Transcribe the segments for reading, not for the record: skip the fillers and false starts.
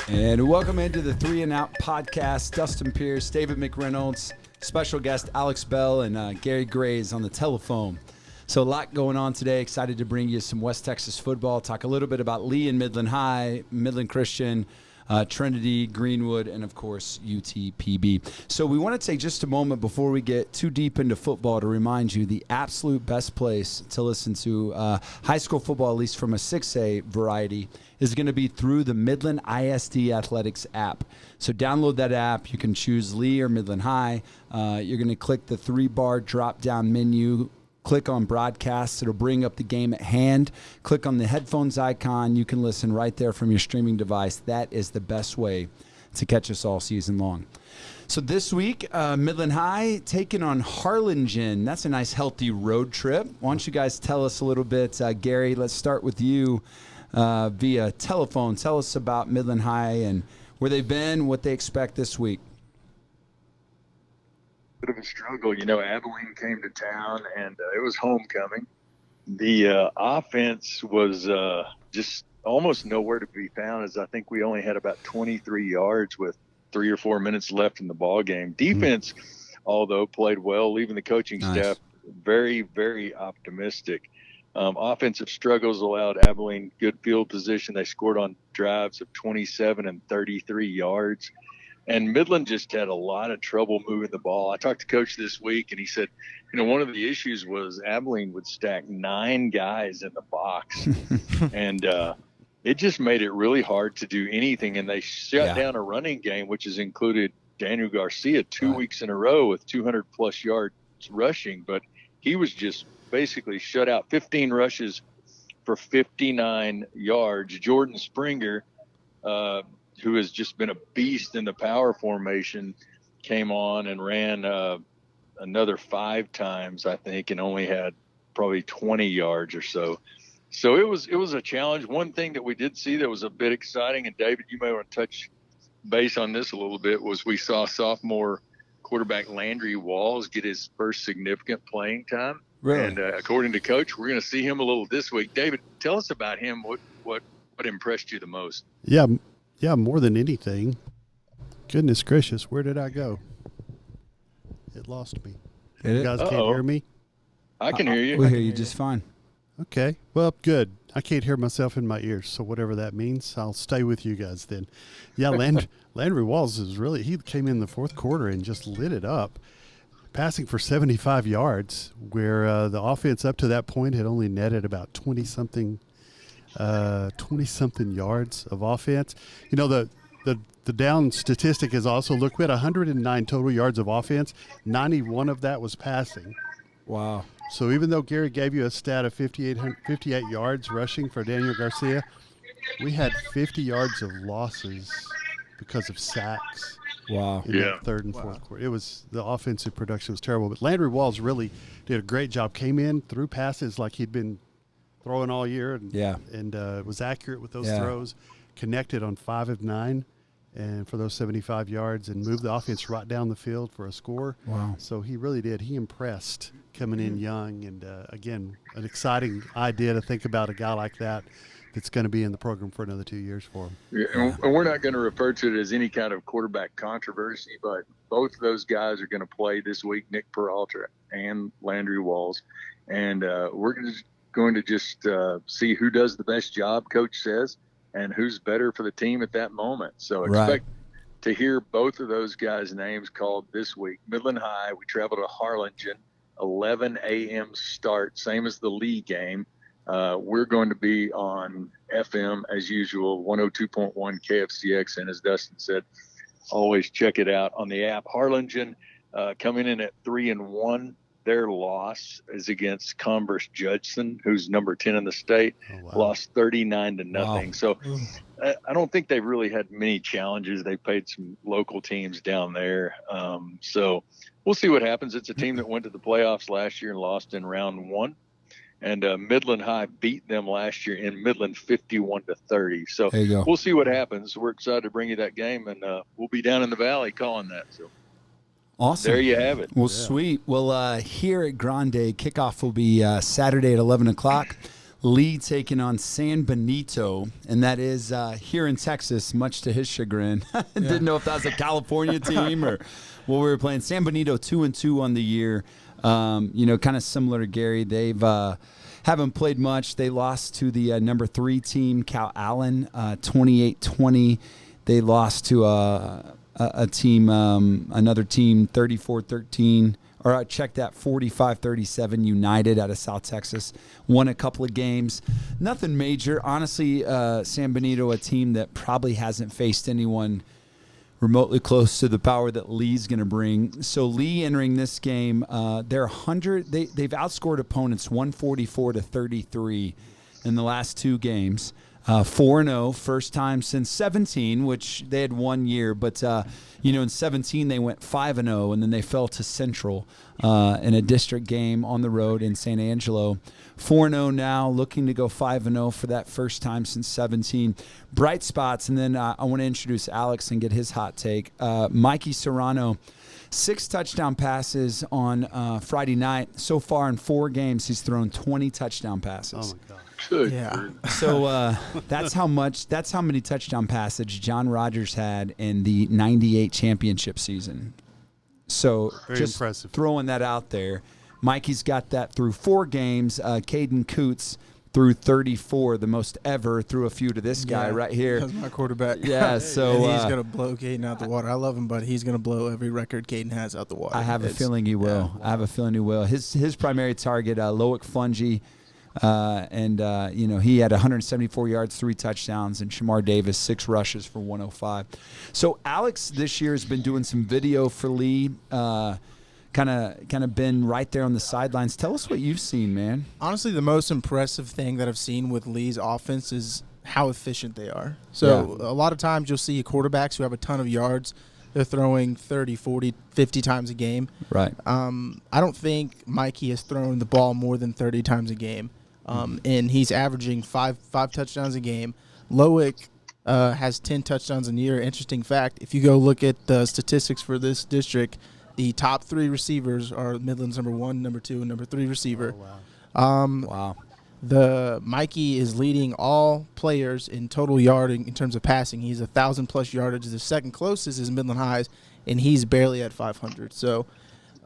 And welcome into the 3 and Out podcast. Dustin Pierce, David McReynolds, special guest Alex Bell, and Gary Grays on the telephone. So a lot going on today. Excited to bring you some West Texas football. Talk a little bit about Lee and Midland High, Midland Christian, Trinity, Greenwood, and of course UTPB. So we want to take just a moment before we get too deep into football to remind you the absolute best place to listen to high school football, at least from a 6A variety, is going to be through the Midland ISD Athletics app. So download that app. You can choose Lee or Midland High. You're going to click the 3-bar drop-down menu. Click on broadcast. It'll bring up the game at hand. Click on the headphones icon. You can listen right there from your streaming device. That is the best way to catch us all season long. So this week, Midland High taking on Harlingen. That's a nice, healthy road trip. Why don't you guys tell us a little bit? Gary, let's start with you via telephone. Tell us about Midland High and where they've been, what they expect this week. Bit of a struggle. Abilene came to town, and it was homecoming. The offense was just almost nowhere to be found, as I think we only had about 23 yards with 3 or 4 minutes left in the ball game. Defense, although played well, leaving the coaching staff very, very optimistic. Offensive struggles allowed Abilene good field position. They scored on drives of 27 and 33 yards. And Midland just had a lot of trouble moving the ball. I talked to Coach this week, and he said, one of the issues was Abilene would stack 9 guys in the box. And it just made it really hard to do anything. And they shut down a running game, which has included Daniel Garcia 2 weeks in a row with 200-plus yards rushing. But he was just basically shut out. 15 rushes for 59 yards. Jordan Springer, who has just been a beast in the power formation, came on and ran another 5 times, I think, and only had probably 20 yards or so. So it was a challenge. One thing that we did see that was a bit exciting, and David, you may want to touch base on this a little bit, was we saw sophomore quarterback Landry Walls get his first significant playing time. Really? And according to Coach, we're going to see him a little this week. David, tell us about him. What impressed you the most? Yeah, more than anything. Goodness gracious, where did I go? It lost me. You guys can't hear me? I can hear you. We hear you just fine. Okay, well, good. I can't hear myself in my ears, so whatever that means, I'll stay with you guys then. Yeah, Landry Walls he came in the fourth quarter and just lit it up, passing for 75 yards, where the offense up to that point had only netted about 20-something yards of offense. The down statistic is also, look, we had 109 total yards of offense. 91 of that was passing. Wow. So even though Gary gave you a stat of 58 yards rushing for Daniel Garcia, we had 50 yards of losses because of sacks. Wow. In that third and fourth quarter. The offensive production was terrible. But Landry Walls really did a great job. Came in, threw passes like he'd been throwing all year, and was accurate with those throws, connected on 5 of 9 and for those 75 yards, and moved the offense right down the field for a score. Wow. So he really did. He impressed coming in young, and again, an exciting idea to think about a guy like that that's going to be in the program for another 2 years for him. Yeah, and we're not going to refer to it as any kind of quarterback controversy, but both of those guys are going to play this week, Nick Peralta and Landry Walls, and we're going to just see who does the best job, Coach says, and who's better for the team at that moment. So expect to hear both of those guys' names called this week. Midland High, we travel to Harlingen, 11 a.m. start, same as the Lee game. We're going to be on FM as usual, 102.1 KFCX, and as Dustin said, always check it out on the app. Harlingen coming in at 3-1. Their loss is against Converse Judson, who's number 10 in the state, lost 39-0. Wow. So I don't think they've really had many challenges. They played some local teams down there. So we'll see what happens. It's a team that went to the playoffs last year and lost in round 1. And Midland High beat them last year in Midland 51-30. So we'll see what happens. We're excited to bring you that game, and we'll be down in the valley calling that. So. Awesome. There you have it. Well, sweet. Well, here at Grande, kickoff will be Saturday at 11 o'clock. Lee taking on San Benito, and that is here in Texas, much to his chagrin. Didn't know if that was a California team or what we were playing. San Benito 2-2 on the year. Kind of similar to Gary. They've haven't played much. They lost to the number 3 team, Cal Allen, 28-20. They lost to a team, another team, 34-13. Or I checked that, 45-37 United out of South Texas. Won a couple of games. Nothing major. Honestly, San Benito, a team that probably hasn't faced anyone remotely close to the power that Lee's going to bring. So Lee entering this game, they've outscored opponents 144-33 in the last 2 games. 4-0, first time since 17, which they had 1 year. But, in 17 they went 5-0, and then they fell to Central in a district game on the road in San Angelo. 4-0 now, looking to go 5-0 for that first time since 17. Bright spots, and then I want to introduce Alex and get his hot take. Mikey Serrano, 6 touchdown passes on Friday night. So far in 4 games, he's thrown 20 touchdown passes. Oh, my God. Good. Yeah. So that's how many touchdown passes John Rogers had in the 98 championship season. So Very just impressive. Throwing that out there. Mikey's got that through 4 games. Caden Coots threw 34, the most ever, threw a few to this guy right here. That's my quarterback. Yeah, so and he's going to blow Caden out the water. I love him, but he's going to blow every record Caden has out the water. I have a feeling he will. Yeah. I have a feeling he will. His primary target, Loic Fungi, he had 174 yards, 3 touchdowns, and Shamar Davis 6 rushes for 105. So Alex this year has been doing some video for Lee, kind of been right there on the sidelines. Tell us what you've seen, man. Honestly, the most impressive thing that I've seen with Lee's offense is how efficient they are. So a lot of times you'll see quarterbacks who have a ton of yards. They're throwing 30, 40, 50 times a game. Right. I don't think Mikey has thrown the ball more than 30 times a game. And he's averaging five touchdowns a game. Loic has 10 touchdowns a year. Interesting fact, if you go look at the statistics for this district, the top 3 receivers are Midland's number 1, number 2, and number 3 receiver. Oh, wow. Wow. The Mikey is leading all players in total yarding in terms of passing. He's 1,000+ yardage. The second closest is Midland High's, and he's barely at 500. So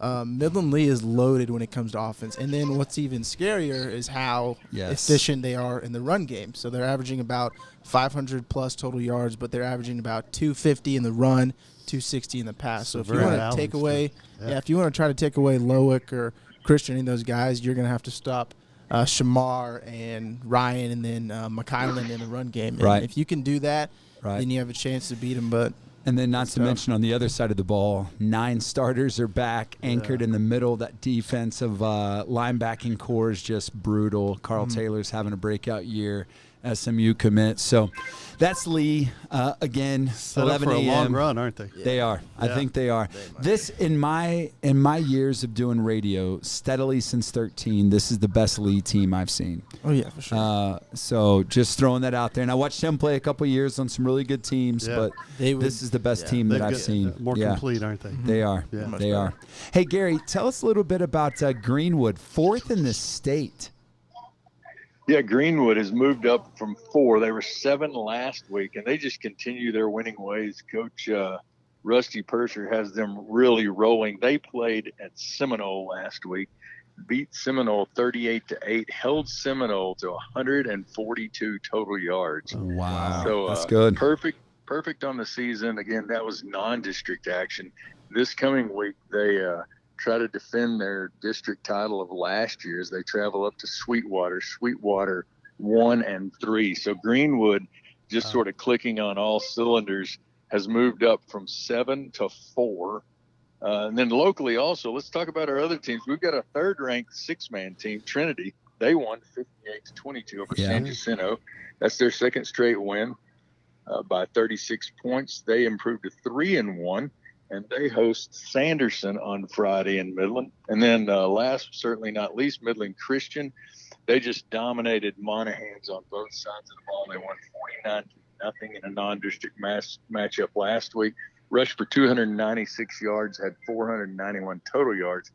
Midland Lee is loaded when it comes to offense. And then what's even scarier is how efficient they are in the run game. So they're averaging about 500+ total yards, but they're averaging about 250 in the run, 260 in the pass. So if you want to take away, if you want to try to take away Loic or Christian, any of those guys, you're going to have to stop Shamar and Ryan and then McKylan in the run game. And if you can do that, then you have a chance to beat them. But and then not to mention on the other side of the ball, 9 starters are back, anchored in the middle. That defensive linebacking core is just brutal. Carl Taylor's having a breakout year. SMU commit. So that's Lee. Again, Set 11 up for a.m. a long run, aren't they? Yeah. They are. Yeah. I think they are. This in my years of doing radio, steadily since 13, this is the best Lee team I've seen. Oh yeah, for sure. So just throwing that out there. And I watched him play a couple of years on some really good teams, but this is the best team that I've seen. More complete, aren't they? They are. Yeah. They are. Hey Gary, tell us a little bit about Greenwood, 4th in the state. Yeah, Greenwood has moved up from 4. They were 7 last week, and they just continue their winning ways. Coach Rusty Purser has them really rolling. They played at Seminole last week, beat Seminole 38-8, held Seminole to 142 total yards. Wow, so that's good. Perfect on the season. Again, that was non-district action. This coming week, they try to defend their district title of last year as they travel up to Sweetwater 1 and 3. So Greenwood, just sort of clicking on all cylinders, has moved up from 7 to 4. And then locally also, let's talk about our other teams. We've got a 3rd-ranked 6-man team, Trinity. They won 58-22 over San Jacinto. That's their 2nd straight win by 36 points. They improved to 3-1. And they host Sanderson on Friday in Midland. And then last, certainly not least, Midland Christian. They just dominated Monahans on both sides of the ball. They won 49-0 in a non-district matchup last week. Rushed for 296 yards, had 491 total yards.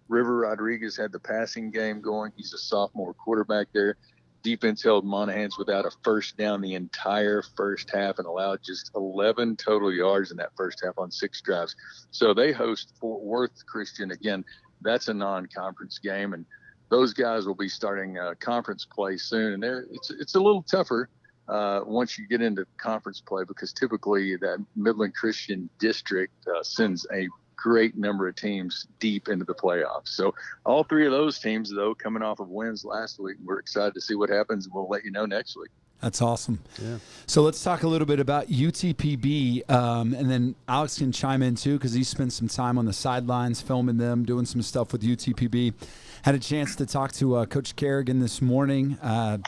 River Rodriguez had the passing game going. He's a sophomore quarterback there. defense held Monahans without a first down the entire first half and allowed just 11 total yards in that first half on 6 drives. So they host Fort Worth Christian. Again, that's a non-conference game, and those guys will be starting conference play soon. And it's a little tougher once you get into conference play, because typically that Midland Christian district sends a great number of teams deep into the playoffs. So all 3 of those teams, though, coming off of wins last week, we're excited to see what happens. We'll let you know next week. That's awesome. Yeah. So let's talk a little bit about UTPB, and then Alex can chime in too, because he spent some time on the sidelines filming them, doing some stuff with UTPB. Had a chance to talk to Coach Kerrigan this morning.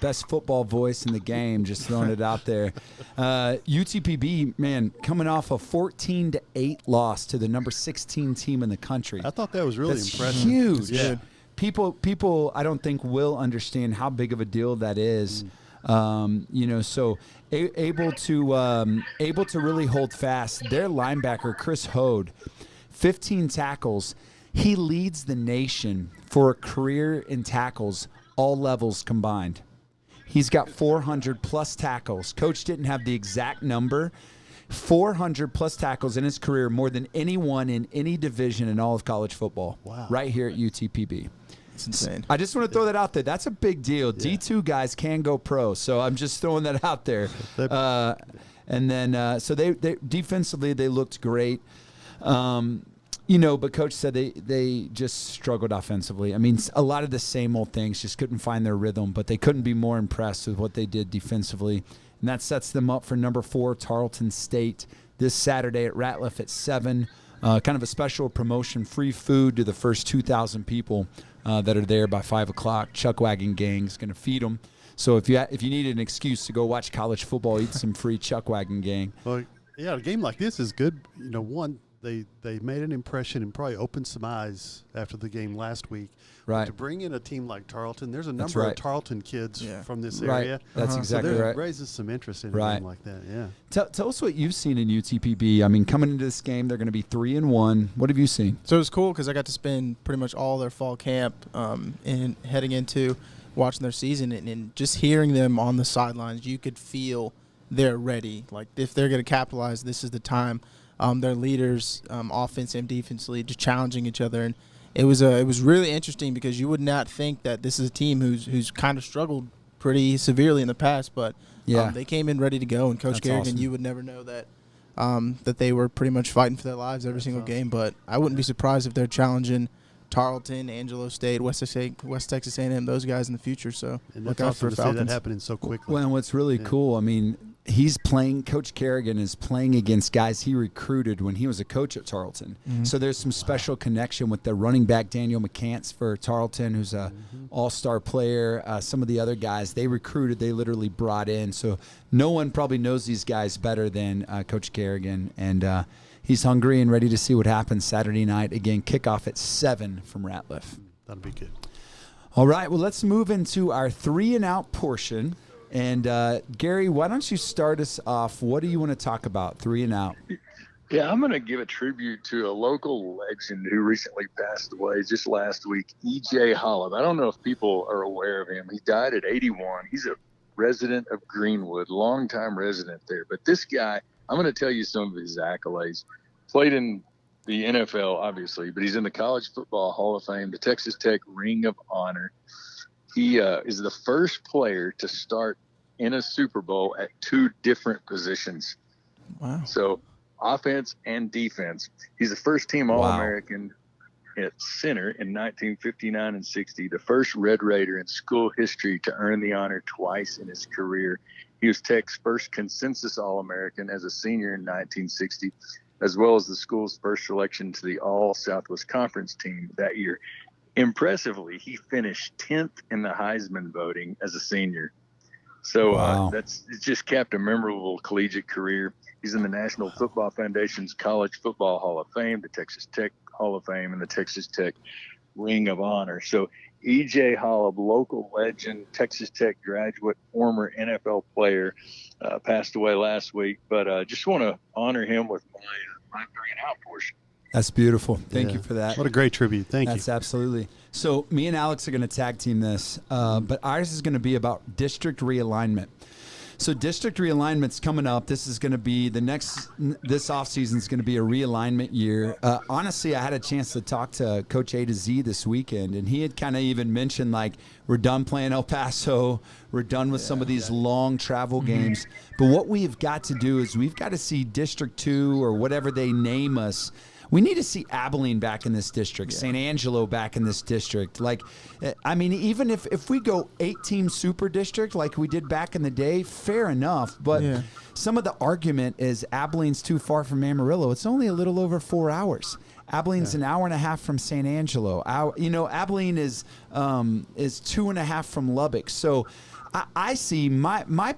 Best football voice in the game, just throwing it out there. UTPB, man, coming off a 14-8 loss to the number 16 team in the country. I thought that was really That's impressive. Huge. Yeah. People, I don't think will understand how big of a deal that is. So able to really hold fast. Their linebacker, Chris Hode, 15 tackles. He leads the nation for a career in tackles, all levels combined. He's got 400-plus tackles. Coach didn't have the exact number. 400-plus tackles in his career, more than anyone in any division in all of college football. Wow. Right here at UTPB. It's insane. I just want to throw that out there. That's a big deal. Yeah. D2 guys can go pro, so I'm just throwing that out there. And then so they defensively they looked great. But Coach said they just struggled offensively. I mean, a lot of the same old things, just couldn't find their rhythm, but they couldn't be more impressed with what they did defensively. And that sets them up for number 4, Tarleton State, this Saturday at Ratliff at 7. Kind of a special promotion, free food to the first 2,000 people that are there by 5 o'clock. Chuck Wagon Gang's going to feed them. So if you need an excuse to go watch college football, eat some free Chuck Wagon Gang. Well, yeah, a game like this is good. One, they made an impression and probably opened some eyes after the game last week. Right. But to bring in a team like Tarleton, there's a number of Tarleton kids from this Right. area. That's exactly so right. Raises some interest in a game like that. Yeah. Tell us what you've seen in UTPB. I mean, coming into this game, they're going to be 3-1. What have you seen? So it was cool because I got to spend pretty much all their fall camp and heading into watching their season, and just hearing them on the sidelines, you could feel they're ready. Like, if they're going to capitalize, this is the time. Their leaders, offense and defensively, just challenging each other, and it was really interesting because you would not think that this is a team who's kind of struggled pretty severely in the past, but they came in ready to go. And Coach Kerrigan, you would never know that that they were pretty much fighting for their lives every single game. But I wouldn't be surprised if they're challenging Tarleton, Angelo State, West Texas A&M, those guys in the future. So and look that's out for awesome to see Falcons. that happening so quickly. Well, and what's really cool, I mean, Coach Kerrigan is playing against guys he recruited when he was a coach at Tarleton. Mm-hmm. So there's some special connection with the running back, Daniel McCants for Tarleton, who's a all-star player. Some of the other guys they recruited, they literally brought in. So no one probably knows these guys better than Coach Kerrigan. And he's hungry and ready to see what happens Saturday night. Again, kickoff at 7 from Ratliff. That'll be good. All right, well, let's move into our 3-and-out portion. And, Gary, why don't you start us off? What do you want to talk about, 3-and-out? Yeah, I'm going to give a tribute to a local legend who recently passed away just last week, E.J. Holland. I don't know if people are aware of him. He died at 81. He's a resident of Greenwood, longtime resident there. But this guy, I'm going to tell you some of his accolades. Played in the NFL, obviously, but he's in the College Football Hall of Fame, the Texas Tech Ring of Honor. He is the first player to start in a Super Bowl at 2 different positions. Wow. So offense and defense. He's the first team All-American at center in 1959 and 60, the first Red Raider in school history to earn the honor twice in his career. He was Tech's first consensus All-American as a senior in 1960, as well as the school's first selection to the All-Southwest Conference team that year. Impressively, he finished 10th in the Heisman voting as a senior. So it's just capped a memorable collegiate career. He's in the National Football Foundation's College Football Hall of Fame, the Texas Tech Hall of Fame, and the Texas Tech Ring of Honor. So E.J. Holland, local legend, Texas Tech graduate, former NFL player, passed away last week. But just want to honor him with my 3-and-out portion. That's beautiful. Thank you for that. What a great tribute. Thank you. That's absolutely. So me and Alex are going to tag team this, but ours is going to be about district realignment. So district realignment's coming up. This is going to be this offseason is going to be a realignment year. Honestly, I had a chance to talk to Coach A to Z this weekend, and he had kind of even mentioned, like, we're done playing El Paso. We're done with some of these long travel games. But what we've got to do is we've got to see District 2 or whatever they name us. We need to see Abilene back in this district, San Angelo back in this district. Like, I mean, even if we go 8-team super district like we did back in the day, fair enough. But some of the argument is Abilene's too far from Amarillo. It's only a little over 4 hours. Abilene's an hour and a half from San Angelo. Abilene is 2.5 from Lubbock. So I see my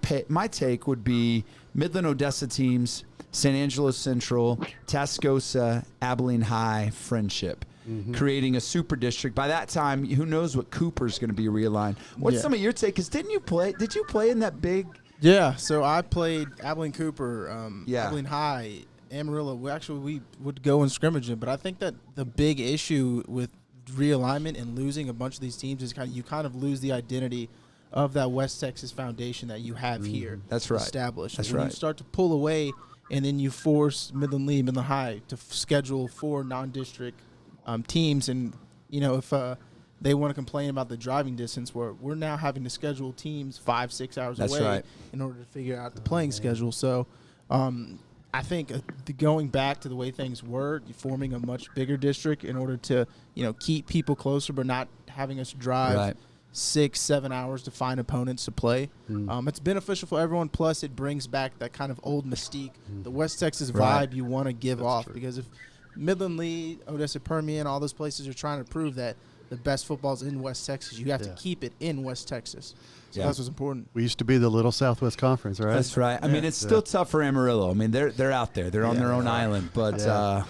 take would be Midland Odessa teams, San Angelo Central, Tascosa, Abilene High, Friendship, creating a super district. By that time, who knows what Cooper's going to be realigned. What's some of your take? Because did you play in that big? Yeah, so I played Abilene Cooper, Abilene High, Amarillo. We would go in scrimmaging, but I think that the big issue with realignment and losing a bunch of these teams is you kind of lose the identity of that West Texas foundation that you have here. That's right. Established. That's when right. you start to pull away, and then you force Midland Lee, Midland High to schedule 4 non-district teams, and if they want to complain about the driving distance, we're now having to schedule teams 5-6 hours away in order to figure out the playing schedule. So I think going back to the way things were, forming a much bigger district in order to keep people closer, but not having us drive 6-7 hours to find opponents to play. It's beneficial for everyone. Plus, it brings back that kind of old mystique, the West Texas vibe you want to give off. Because if Midland Lee, Odessa Permian, all those places are trying to prove that the best football's in West Texas, you have to keep it in West Texas. So that's what's important. We used to be the Little Southwest Conference, right? That's right. I mean, it's still tough for Amarillo. I mean, they're out there. They're on their own island. But,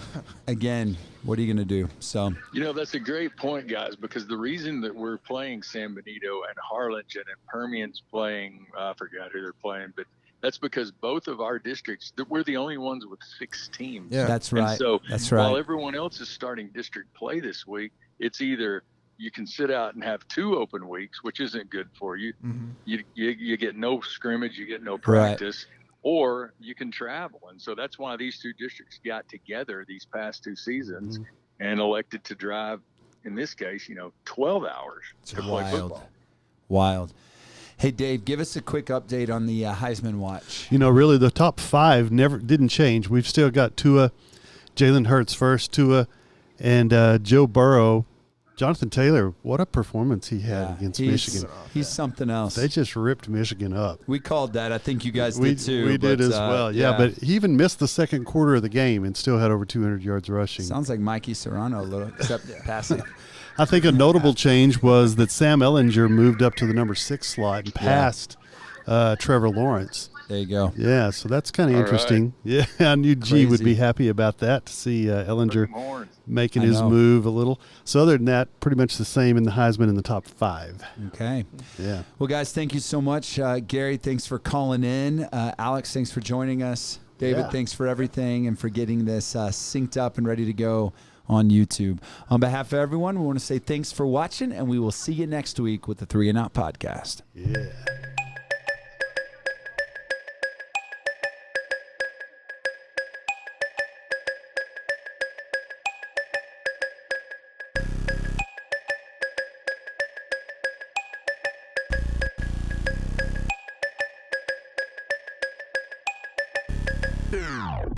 again, what are you going to do? So that's a great point, guys, because the reason that we're playing San Benito and Harlingen and Permian's playing, I forgot who they're playing, but that's because both of our districts, we're the only ones with 6 teams. Yeah, that's right. And so that's right. While everyone else is starting district play this week, it's either you can sit out and have 2 open weeks, which isn't good for you. You get no scrimmage, you get no practice, or you can travel. And so that's why these 2 districts got together these past 2 seasons and elected to drive, in this case, 12 hours to play football. Wild. Hey, Dave, give us a quick update on the Heisman Watch. Really the top 5 didn't change. We've still got Tua, Jalen Hurts first, Tua, and Joe Burrow. Jonathan Taylor, what a performance he had against Michigan. He's something else. They just ripped Michigan up. We called that. I think you guys did too. We did as well. Yeah, but he even missed the second quarter of the game and still had over 200 yards rushing. Sounds like Mikey Serrano a little, except passing. I think a notable change was that Sam Ehlinger moved up to the number 6 slot and passed Trevor Lawrence. There you go. Yeah, so that's kind of interesting. Right. Yeah, I knew G would be happy about that, to see Ehlinger making his move a little. So other than that, pretty much the same in the Heisman in the top 5. Okay. Yeah. Well, guys, thank you so much. Gary, thanks for calling in. Alex, thanks for joining us. David, thanks for everything and for getting this synced up and ready to go on YouTube. On behalf of everyone, we want to say thanks for watching, and we will see you next week with the 3 and Out podcast. Yeah. Yeah.